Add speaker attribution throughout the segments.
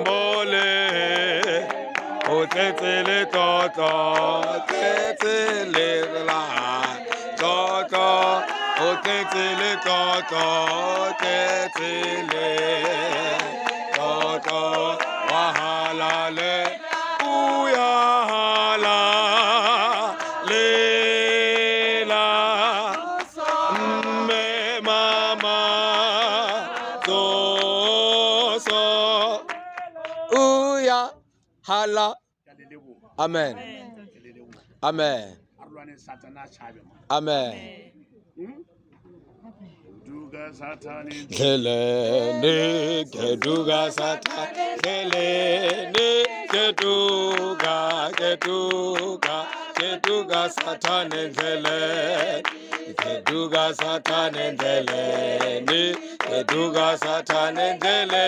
Speaker 1: mole o tetsele toto tetsele la toto o tetsele toto tetsele toto wahalale uyahala lela me mama so uya hala. Amen. Amen. Amen. Kelene keduga satane kelene keduga satane kelene keduga satane kelene keduga satane kelene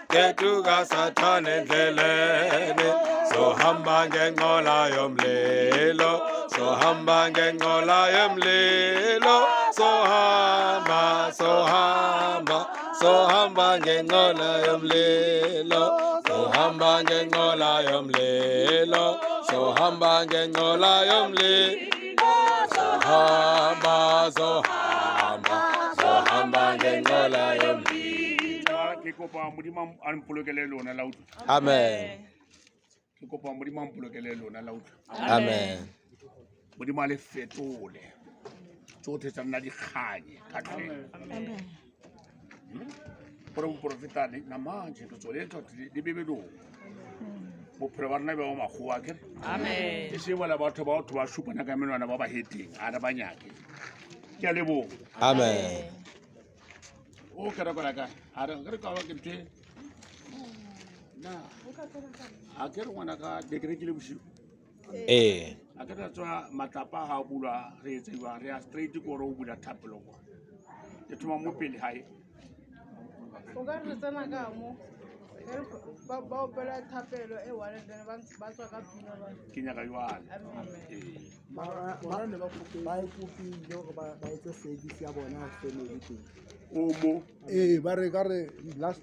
Speaker 1: keduga satane kelene so hamba ngenqola yomlelo so hamba ngenqola yomlelo so hamba ngenqola yomlelo so hamba ngenqola yomlelo so hamba ngenqola yomlelo so hamba ngenqola yomlelo. Amen. Amen.
Speaker 2: Modimo le fetole tsotlhe tsa nna dikganye ka tlheng gore moporofeta na manje ke tsole di bebelong bophelo ba rona ba mo magoa ke e se bola batho ba supana ka menwana ba ba heteng a re ba nyake ke a leboga.
Speaker 1: Amen.
Speaker 2: o ka ra ka a re ka ba ke ntwe na a ke re ngwana ka dekrekile bosigo a ka tswa matlapa ha bulwa re etswa re a straight ko ro bula thapelo kwa ke thoma mo pele hae
Speaker 3: o ka re tsena ka mo ba opela thapelo e one then ba tswa ka pina ba
Speaker 2: ke nyaka yona
Speaker 4: ba ne ba kopile gore ba etse service ya bona family teng
Speaker 2: o mo
Speaker 4: ba re ka re last